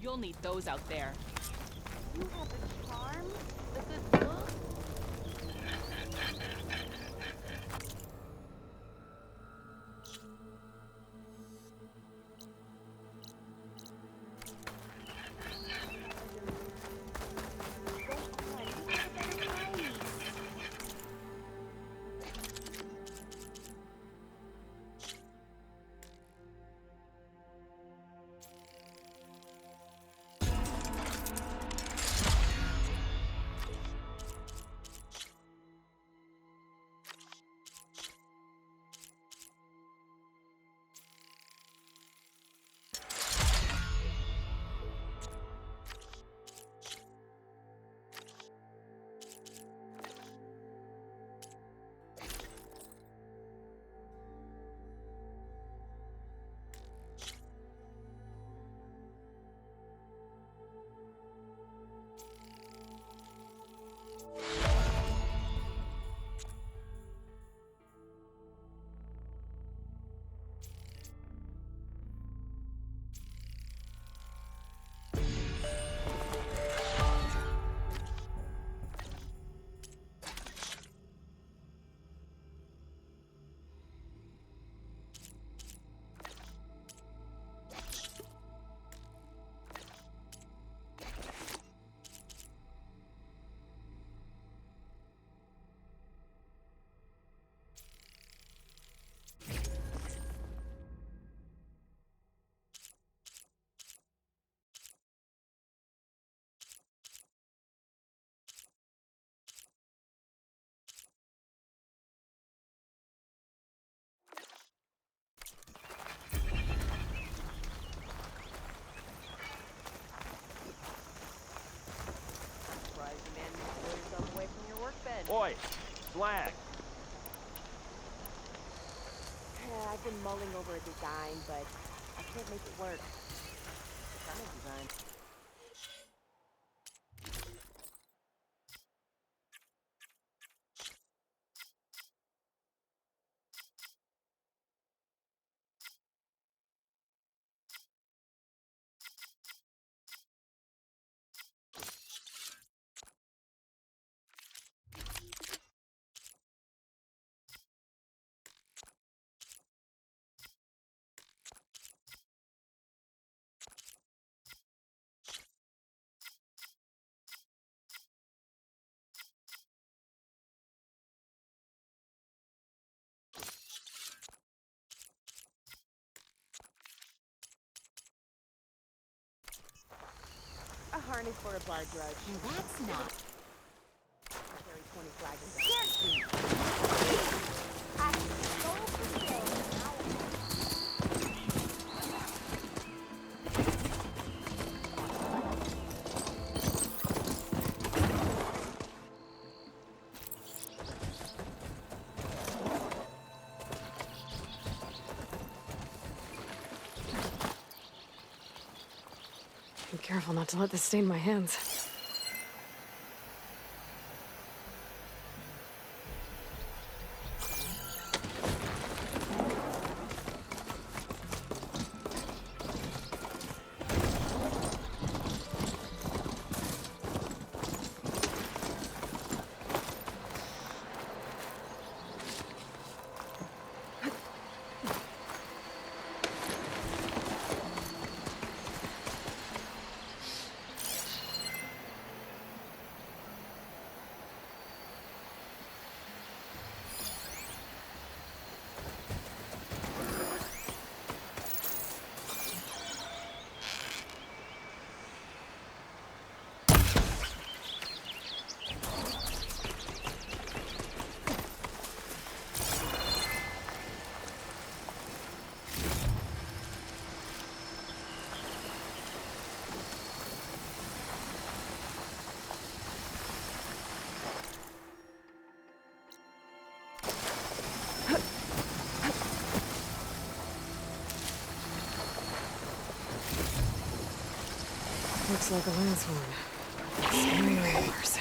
You'll need those out there. You have the charm, the good look. Oi, flag. I've been mulling over a design, but I can't make it work. What kind of design? A harness for a bar drudge. That's not. Carry 20 flagons. I stole the day. Be careful not to let this stain my hands. Looks like a lance horn. Scary ramblers.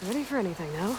Ready for anything now?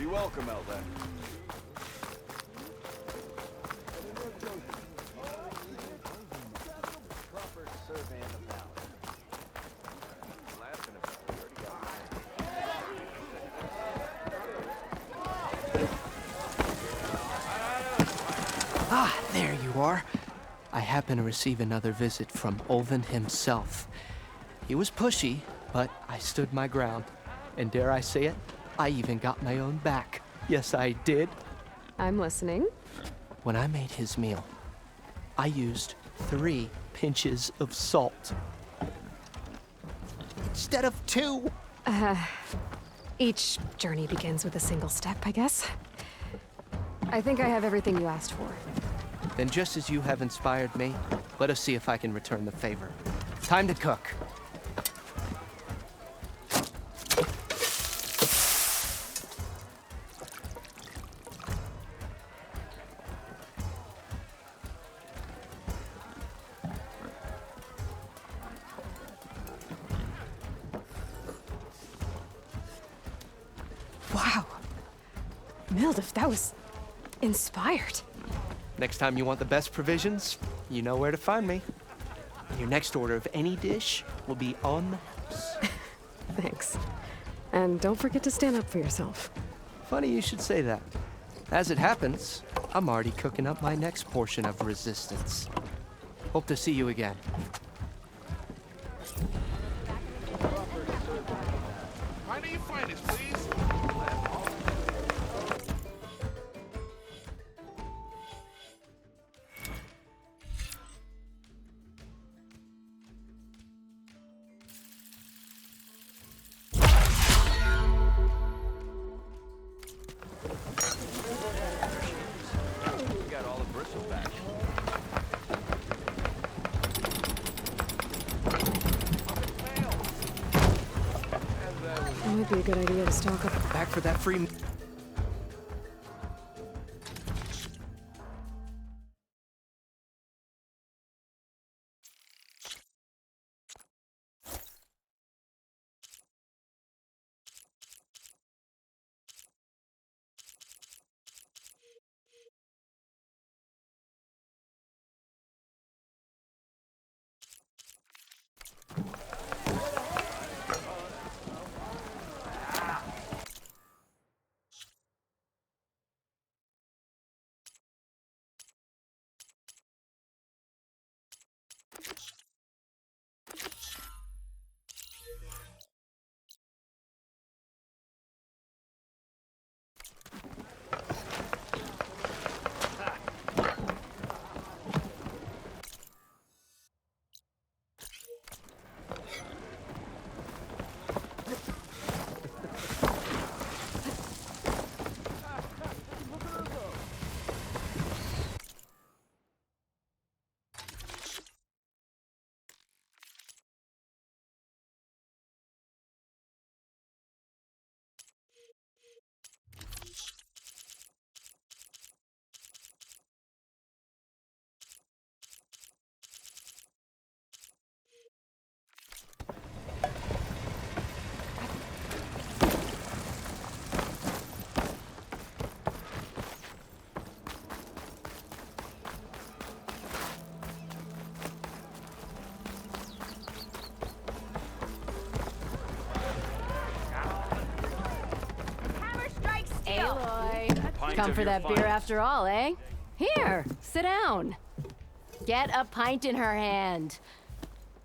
Be welcome out there. Proper survey of the valley. Laughing about it, already got Ah, there you are. I happen to receive another visit from Olvin himself. He was pushy, but I stood my ground. And dare I say it, I even got my own back. Yes, I did. I'm listening. When I made his meal, I used 3 pinches of salt. Instead of 2. Each journey begins with a single step, I guess. I think I have everything you asked for. Then just as you have inspired me, let us see if I can return the favor. Time to cook. Wow. Mildif, that was inspired. Next time you want the best provisions, you know where to find me. Your next order of any dish will be on the house. Thanks. And don't forget to stand up for yourself. Funny you should say that. As it happens, I'm already cooking up my next portion of resistance. Hope to see you again. Why do you find us, please? We got all the bristles back. It might be a good idea to stock up. Back for that free... Pint Come of for your that beer finest. after all, eh? Here, sit down. Get a pint in her hand.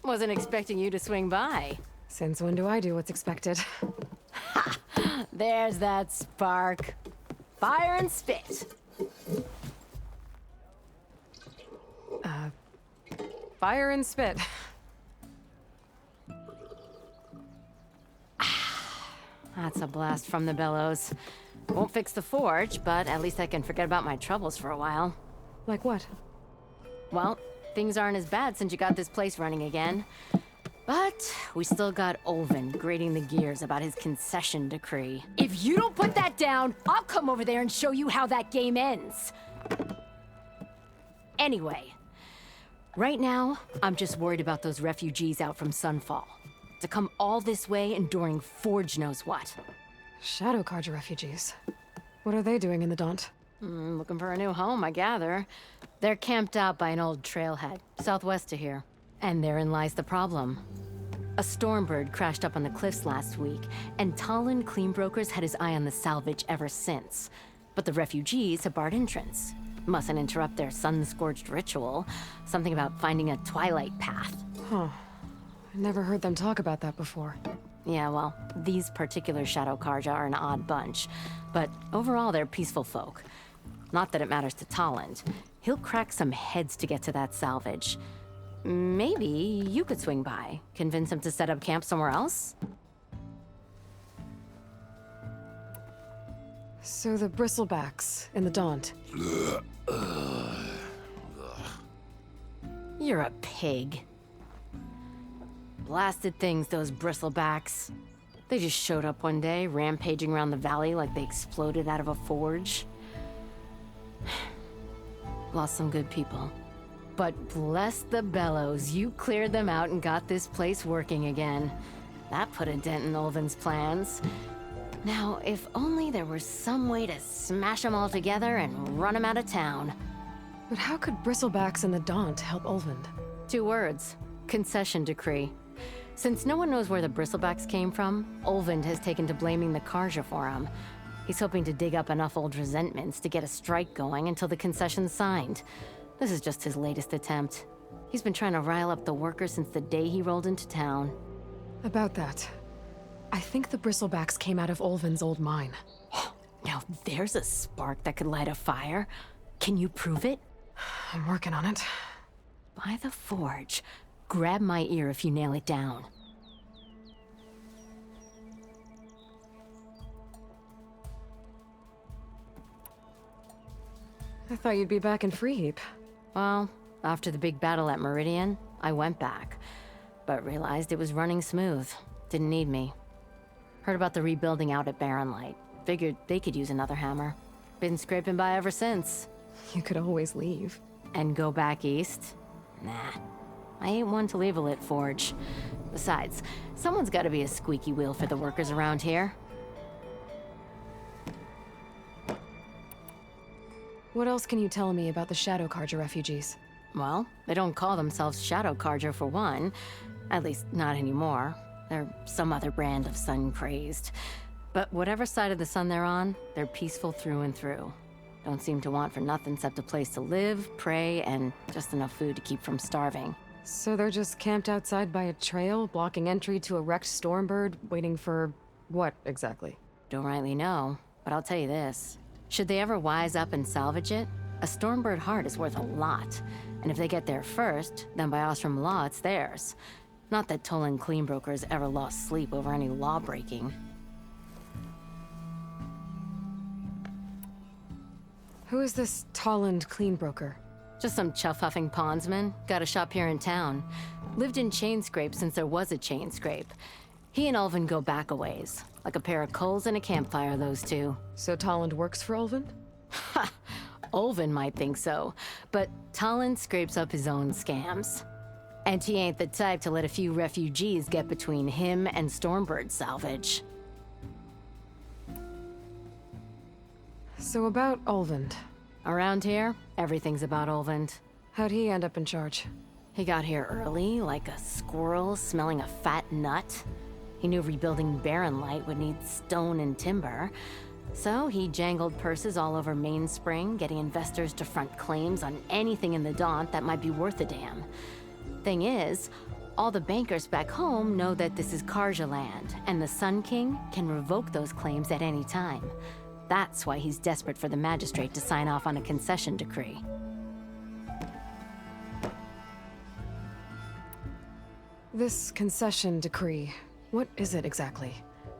Wasn't expecting you to swing by. Since when do I do what's expected? There's that spark. Fire and spit. Fire and spit. That's a blast from the bellows. Won't fix the forge, but at least I can forget about my troubles for a while. Like what? Well, things aren't as bad since you got this place running again. But we still got Olvin grating the gears about his concession decree. If you don't put that down, I'll come over there and show you how that game ends. Anyway, right now, I'm just worried about those refugees out from Sunfall. To come all this way enduring Forge knows what. Shadow Carja refugees. What are they doing in the Daunt? Looking for a new home, I gather. They're camped out by an old trailhead, southwest of here. And therein lies the problem. A stormbird crashed up on the cliffs last week, and Talon Cleanbrokers had his eye on the salvage ever since. But the refugees have barred entrance. Mustn't interrupt their sun-scorched ritual. Something about finding a twilight path. Huh. I never heard them talk about that before. Yeah, well, these particular Shadow Karja are an odd bunch. But overall, they're peaceful folk. Not that it matters to Talon. He'll crack some heads to get to that salvage. Maybe you could swing by, convince him to set up camp somewhere else? So the bristlebacks in the Daunt. You're a pig. Blasted things, those bristlebacks. They just showed up one day, rampaging around the valley like they exploded out of a forge. Lost some good people. But bless the bellows, you cleared them out and got this place working again. That put a dent in Ulvin's plans. Now, if only there were some way to smash them all together and run them out of town. But how could bristlebacks in the Daunt help Ulvund? 2 words. Concession decree. Since no one knows where the bristlebacks came from, Ulvund has taken to blaming the Karja for them. He's hoping to dig up enough old resentments to get a strike going until the concession's signed. This is just his latest attempt. He's been trying to rile up the workers since the day he rolled into town. About that, I think the bristlebacks came out of Ulvund's old mine. Now there's a spark that could light a fire. Can you prove it? I'm working on it. By the forge. Grab my ear if you nail it down. I thought you'd be back in Freeheap. Well, after the big battle at Meridian, I went back. But realized it was running smooth. Didn't need me. Heard about the rebuilding out at Barren Light. Figured they could use another hammer. Been scraping by ever since. You could always leave. And go back east? Nah. I ain't one to leave a lit forge. Besides, someone's gotta be a squeaky wheel for the workers around here. What else can you tell me about the Shadow Karja refugees? Well, they don't call themselves Shadow Karja for one. At least, not anymore. They're some other brand of sun-crazed. But whatever side of the sun they're on, they're peaceful through and through. Don't seem to want for nothing except a place to live, pray, and just enough food to keep from starving. So they're just camped outside by a trail, blocking entry to a wrecked stormbird, waiting for what exactly? Don't rightly know, but I'll tell you this. Should they ever wise up and salvage it, a stormbird heart is worth a lot. And if they get there first, then by Ostrom law, it's theirs. Not that Tolan Cleanbrokers ever lost sleep over any law breaking. Who is this Tolland Cleanbroker? Just some chuff-huffing pondsman. Got a shop here in town. Lived in Chainscrape since there was a Chainscrape. He and Ulvin go back a ways. Like a pair of coals and a campfire, those two. So Tolland works for Ulvund? Ha! Ulvin might think so, but Talon scrapes up his own scams. And he ain't the type to let a few refugees get between him and Stormbird salvage. So about Ulvund. Around here, everything's about Ulvund. How'd he end up in charge? He got here early, like a squirrel smelling a fat nut. He knew rebuilding Barren Light would need stone and timber. So he jangled purses all over Mainspring, getting investors to front claims on anything in the Daunt that might be worth a damn. Thing is, all the bankers back home know that this is Karja land, and the Sun King can revoke those claims at any time. That's why he's desperate for the magistrate to sign off on a concession decree. This concession decree, what is it exactly?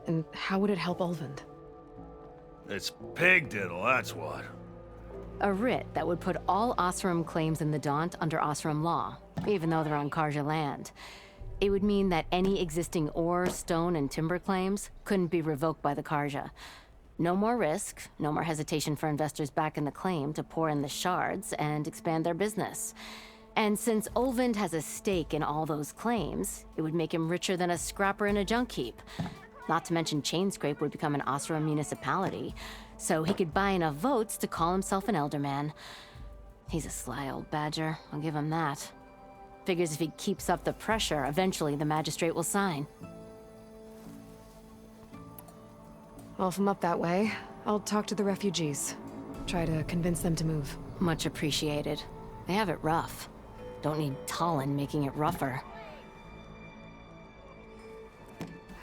And how would it help Ulvund? It's pig diddle, that's what. A writ that would put all Osram claims in the Daunt under Osram law, even though they're on Karja land. It would mean that any existing ore, stone, and timber claims couldn't be revoked by the Karja. No more risk, no more hesitation for investors back in the claim to pour in the shards and expand their business. And since Ulvund has a stake in all those claims, it would make him richer than a scrapper in a junk heap. Not to mention Chainscrape would become an Osra municipality, so he could buy enough votes to call himself an elderman. He's a sly old badger, I'll give him that. Figures if he keeps up the pressure, eventually the magistrate will sign. Well, if I'm up that way, I'll talk to the refugees. Try to convince them to move. Much appreciated. They have it rough. Don't need Talon making it rougher.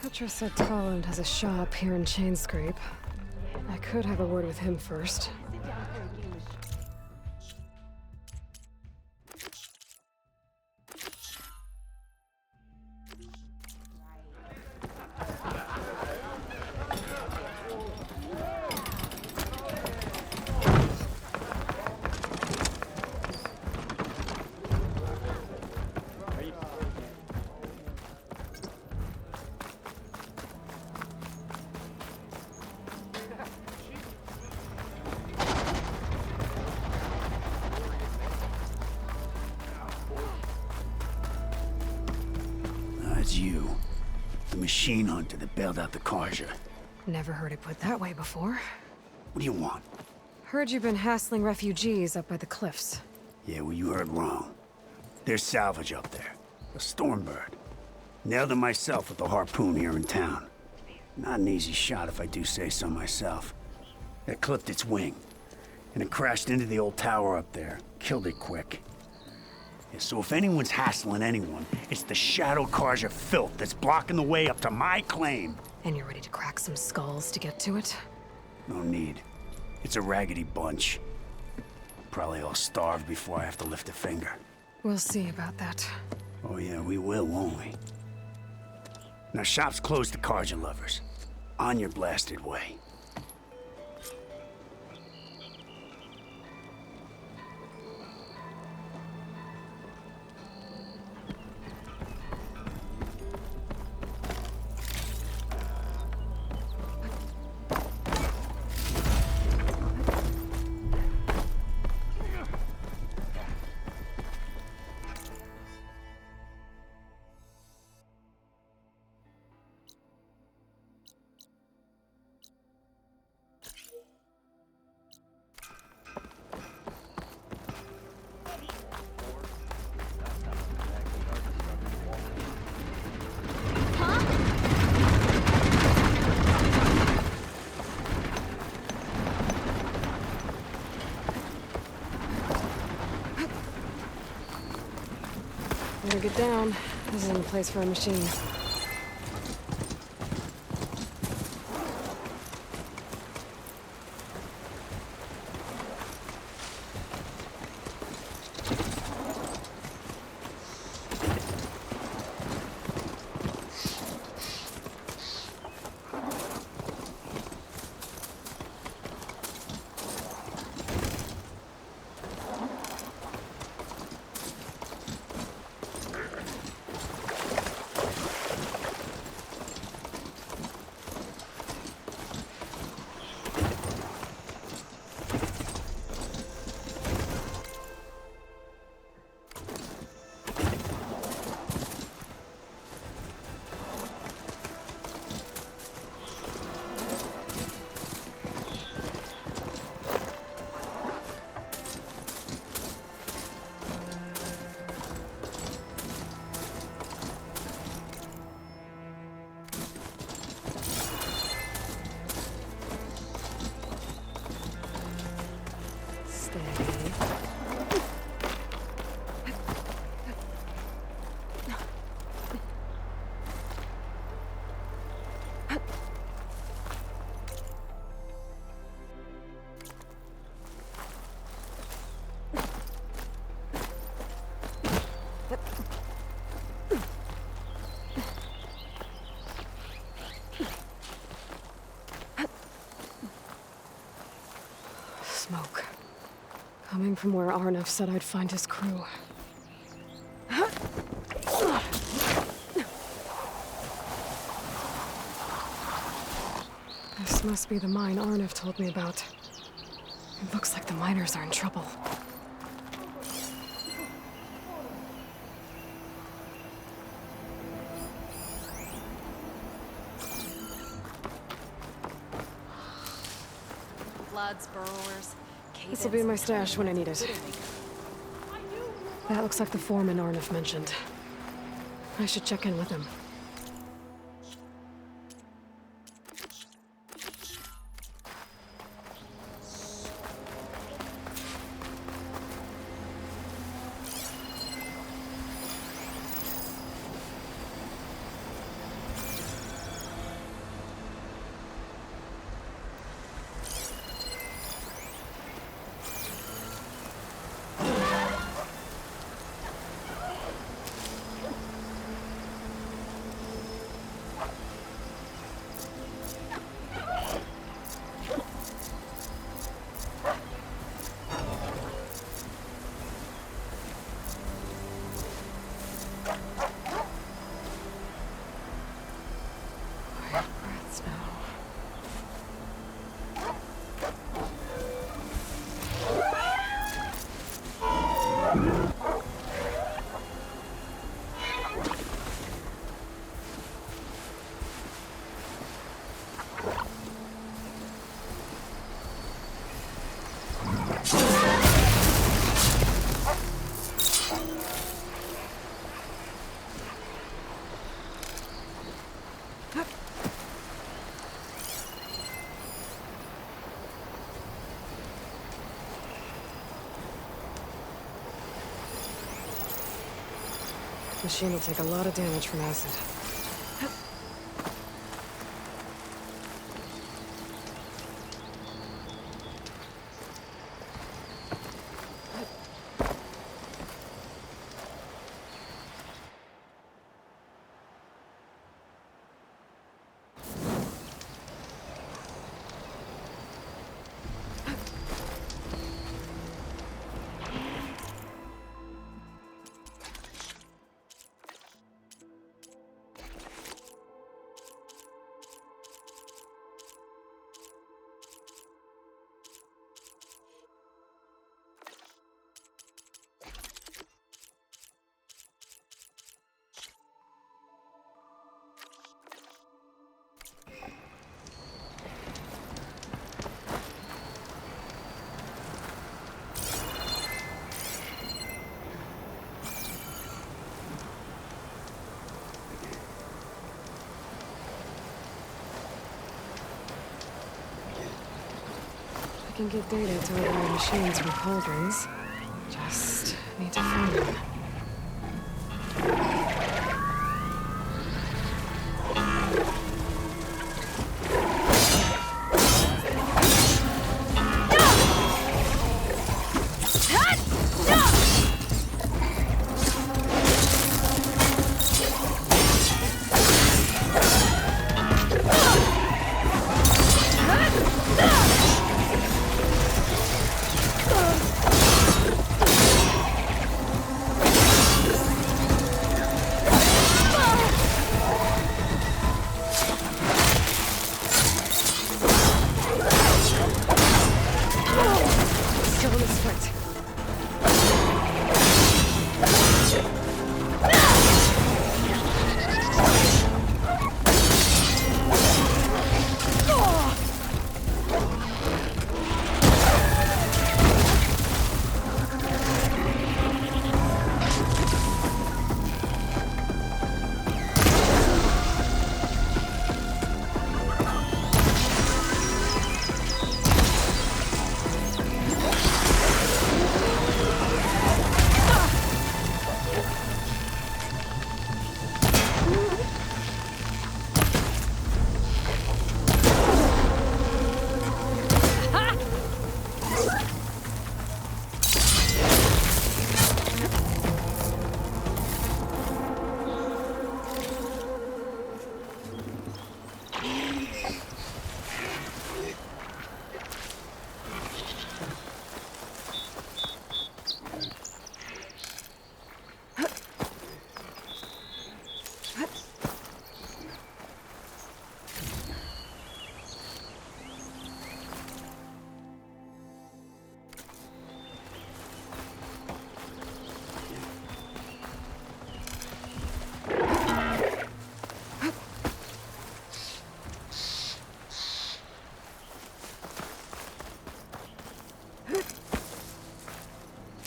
Petra said Talon has a shop here in Chainscrape. I could have a word with him first. It's you. The machine hunter that bailed out the Karja. Never heard it put that way before. What do you want? Heard you've been hassling refugees up by the cliffs. Yeah, well, you heard wrong. There's salvage up there. A Stormbird. Nailed it myself with the harpoon here in town. Not an easy shot if I do say so myself. It clipped its wing. And it crashed into the old tower up there. Killed it quick. Yeah, so if anyone's hassling anyone, it's the Shadow Karja filth that's blocking the way up to my claim. And you're ready to crack some skulls to get to it? No need. It's a raggedy bunch. Probably all starved before I have to lift a finger. We'll see about that. Oh yeah, we will, won't we? Now shop's closed to Karja lovers. On your blasted way. Better get down. This isn't a place for a machine. Smoke. Coming from where Arnav said I'd find his crew. This must be the mine Arnav told me about. It looks like the miners are in trouble. floods, burrowers, This'll be my stash when I need it. That looks like the foreman Arnif mentioned. I should check in with him. Machine will take a lot of damage from acid. I can get data to override machines with cauldrons. Just need to find them.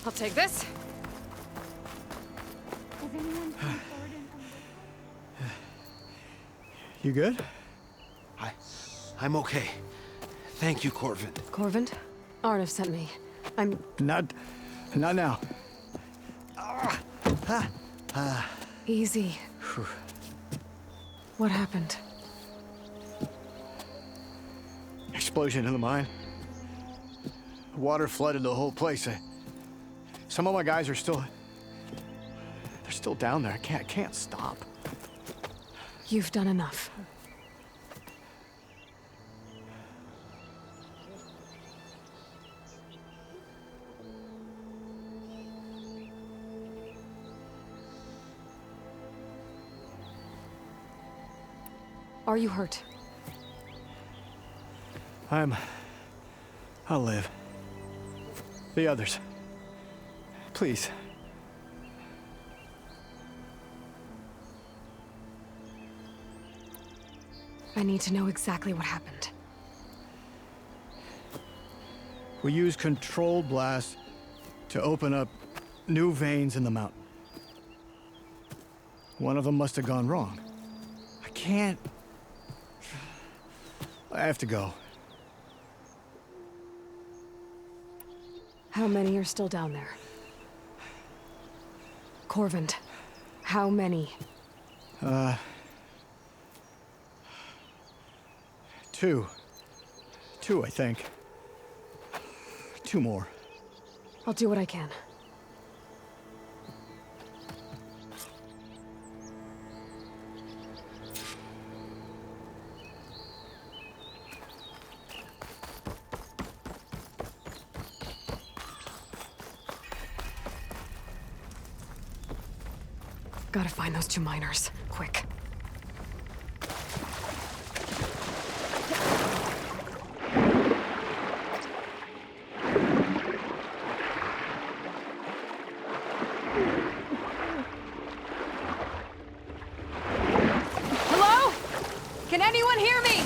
I'll take this. You good? I'm okay. Thank you, Corvin. Corvin? Arnav sent me. I'm... Not now. Easy. What happened? Explosion in the mine. Water flooded the whole place. Some of my guys are still... They're still down there. I can't stop. You've done enough. Are you hurt? I'll live. The others. Please. I need to know exactly what happened. We use controlled blast to open up new veins in the mountain. One of them must have gone wrong. I can't... I have to go. How many are still down there? Corvin, how many? Two. Two, I think. Two more. I'll do what I can. Gotta find those two miners, quick. Hello? Can anyone hear me?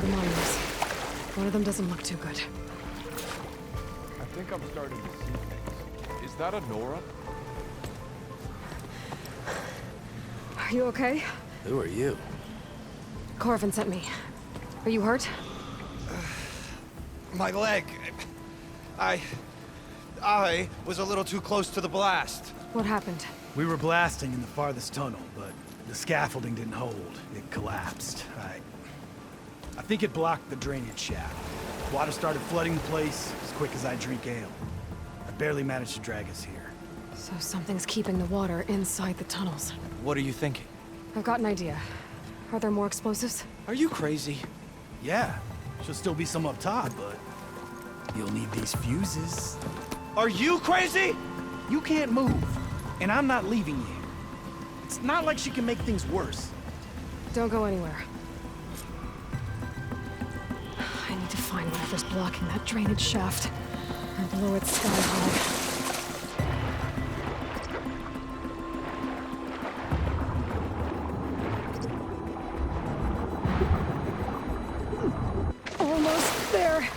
The miners. One of them doesn't look too good. I think I'm starting to see things. Is that a Nora? Are you okay? Who are you? Corvin sent me. Are you hurt? My leg. I was a little too close to the blast. What happened? We were blasting in the farthest tunnel, but the scaffolding didn't hold. It collapsed. I think it blocked the drainage shaft. Water started flooding the place as quick as I drink ale. I barely managed to drag us here. So something's keeping the water inside the tunnels. What are you thinking? I've got an idea. Are there more explosives? Are you crazy? Yeah, should still be some up top, but you'll need these fuses. Are you crazy? You can't move, and I'm not leaving you. It's not like she can make things worse. Don't go anywhere. I need to find whatever's blocking that drainage shaft and blow it sky high. Almost there.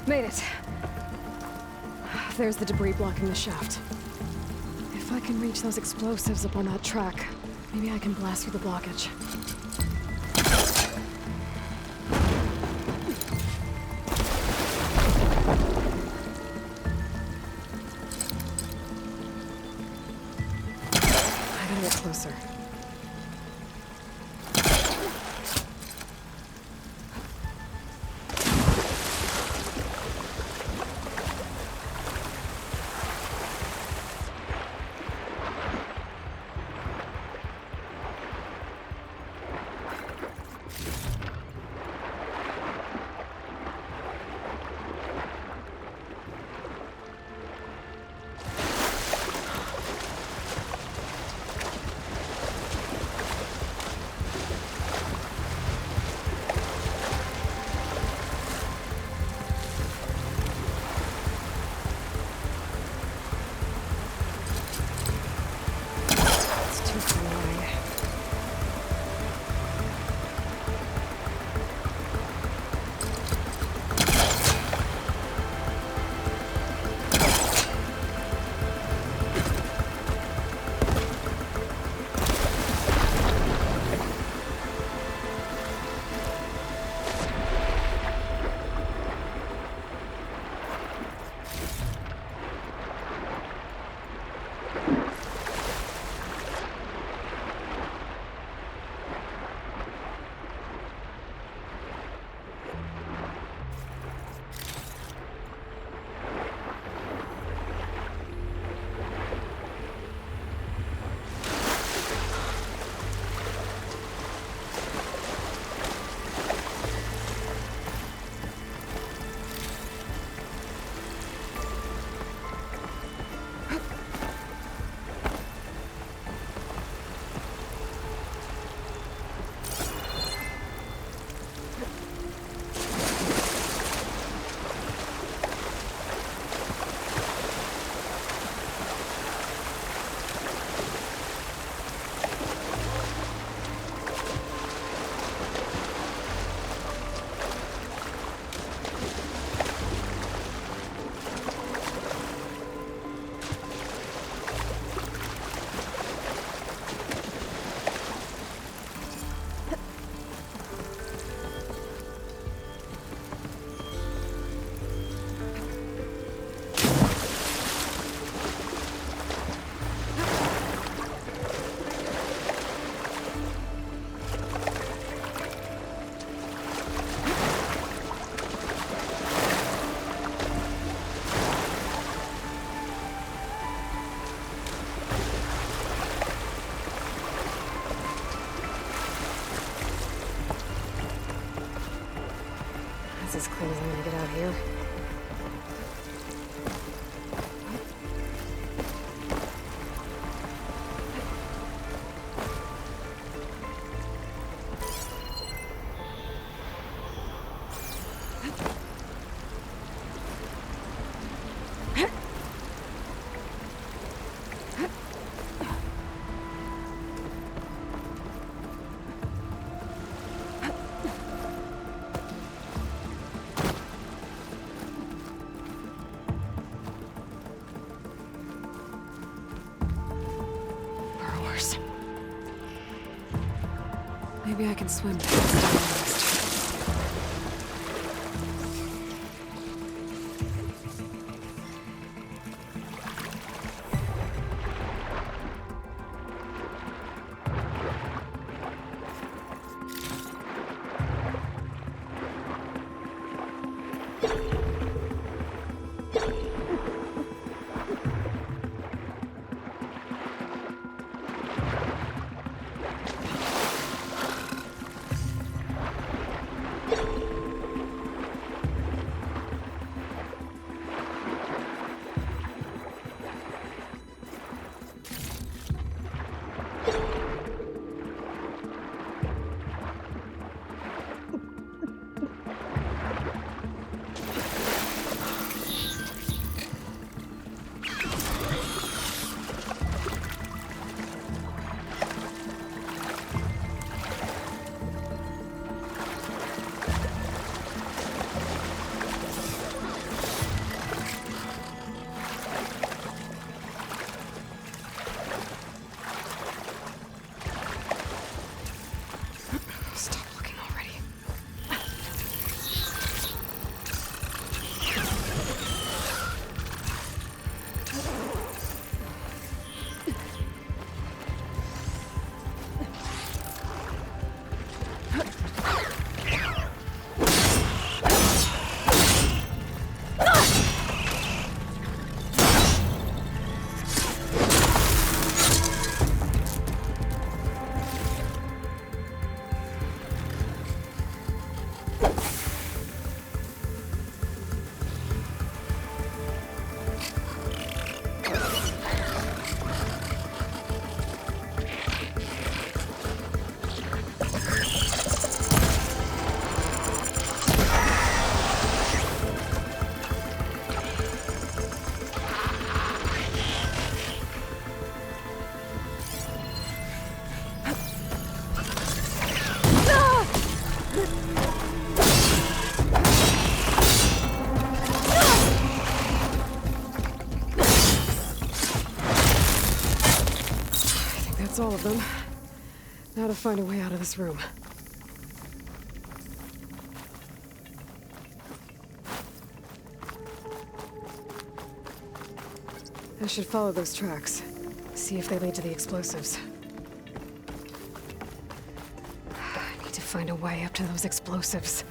Made it. There's the debris blocking the shaft. If I can reach those explosives up on that track, maybe I can blast through the blockage. Looks as clean as I'm gonna get out here. Burrowers. Maybe I can swim past. Stop looking already. That's all of them. Now to find a way out of this room. I should follow those tracks. See if they lead to the explosives. I need to find a way up to those explosives.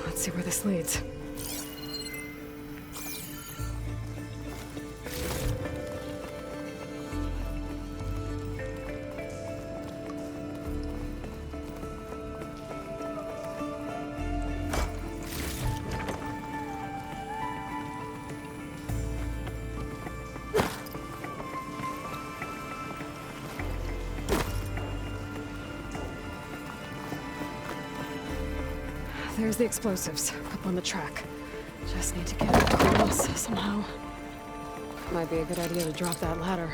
Let's see where this leads. There's the explosives, up on the track. Just need to get across somehow. Might be a good idea to drop that ladder.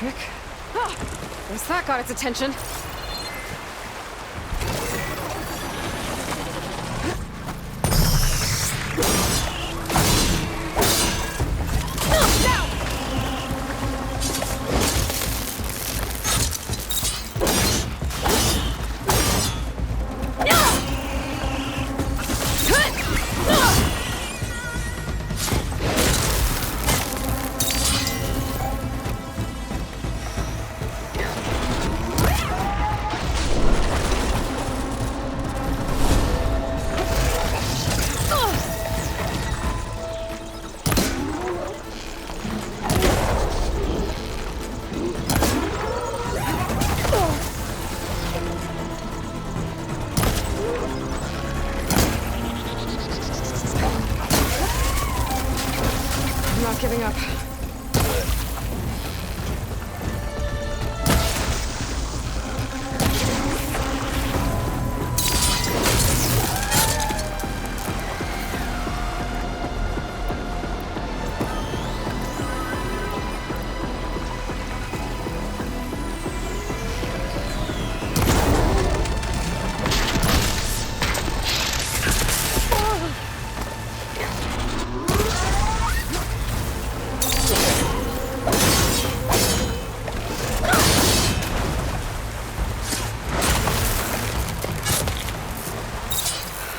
trick. Ah! At least that got its attention. I'm not giving up.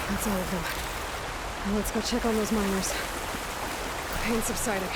That's all of them. Now let's go check on those miners. Pain's subsiding.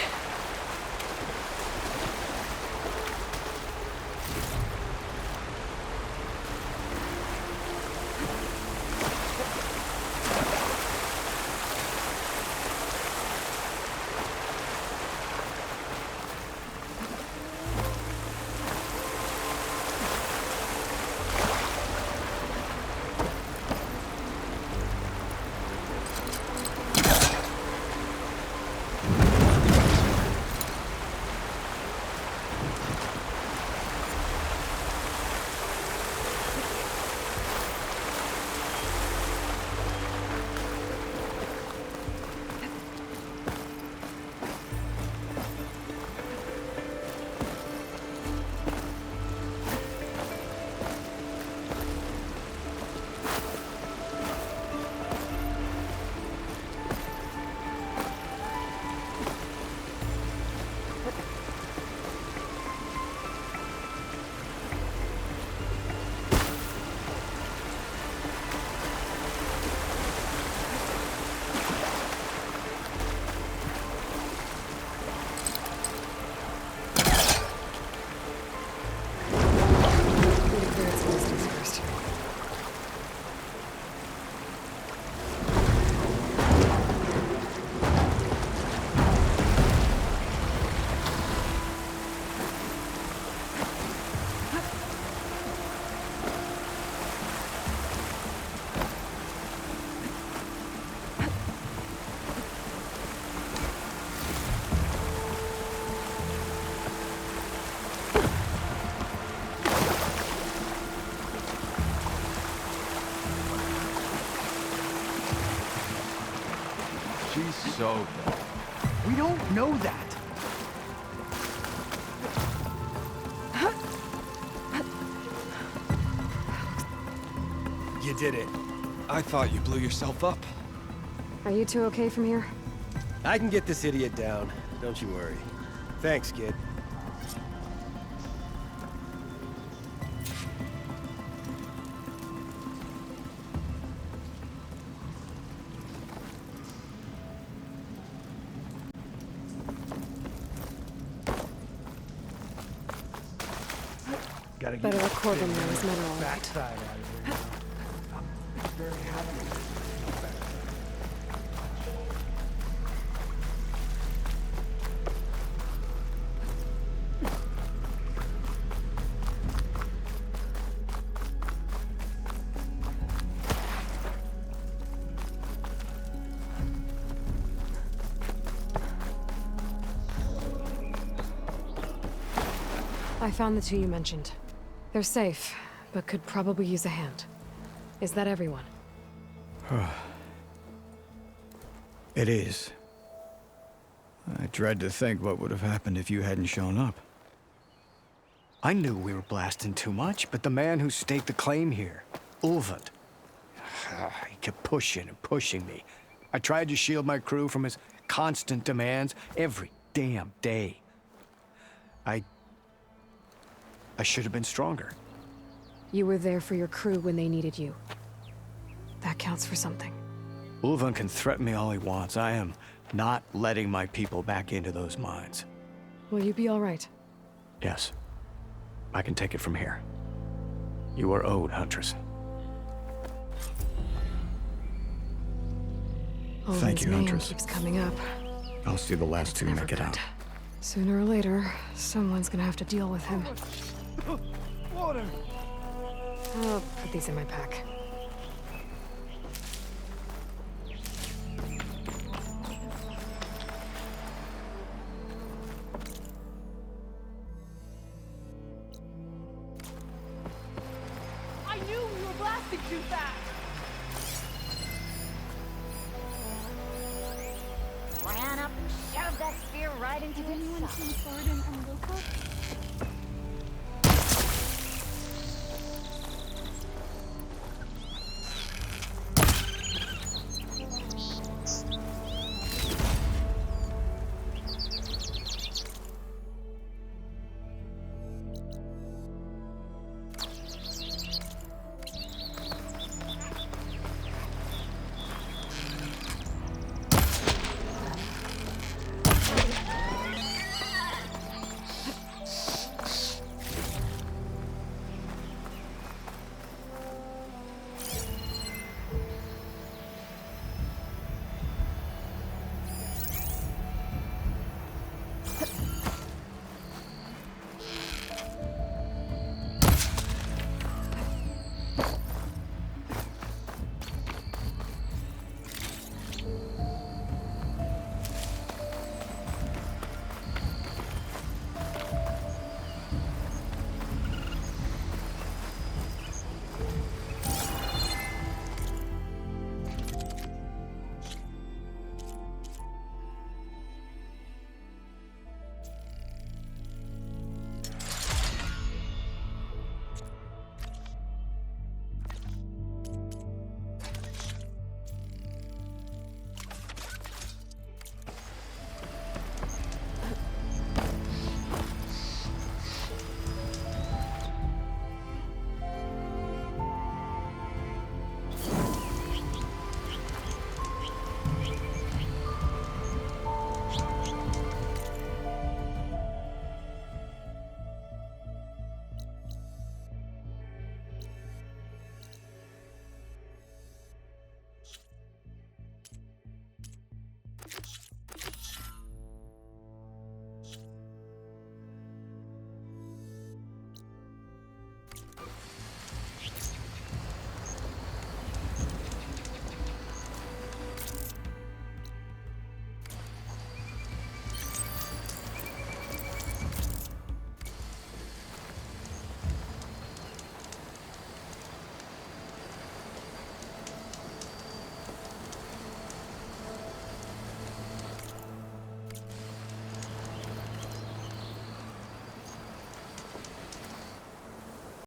She's so good. We don't know that. You did it. I thought you blew yourself up. Are you two okay from here? I can get this idiot down. Don't you worry. Thanks, kid. Gotta get Better let Corbin know his men are all right. backside out of here. I'm very happy. I found the two you mentioned. They're safe, but could probably use a hand. Is that everyone? It is. I dread to think what would have happened if you hadn't shown up. I knew we were blasting too much, but the man who staked the claim here, Ulvund, he kept pushing and pushing me. I tried to shield my crew from his constant demands every damn day. I should have been stronger. You were there for your crew when they needed you. That counts for something. Ulvund can threaten me all he wants. I am not letting my people back into those mines. Will you be all right? Yes. I can take it from here. You are owed, Huntress. Thank you, Huntress. Keeps coming up. I'll see the last two make it out. Sooner or later, someone's gonna have to deal with him. Water! I'll put these in my pack. I knew we were blasting too fast! Ran up and shoved that spear right into its side. Anyone seen Ford and Luca?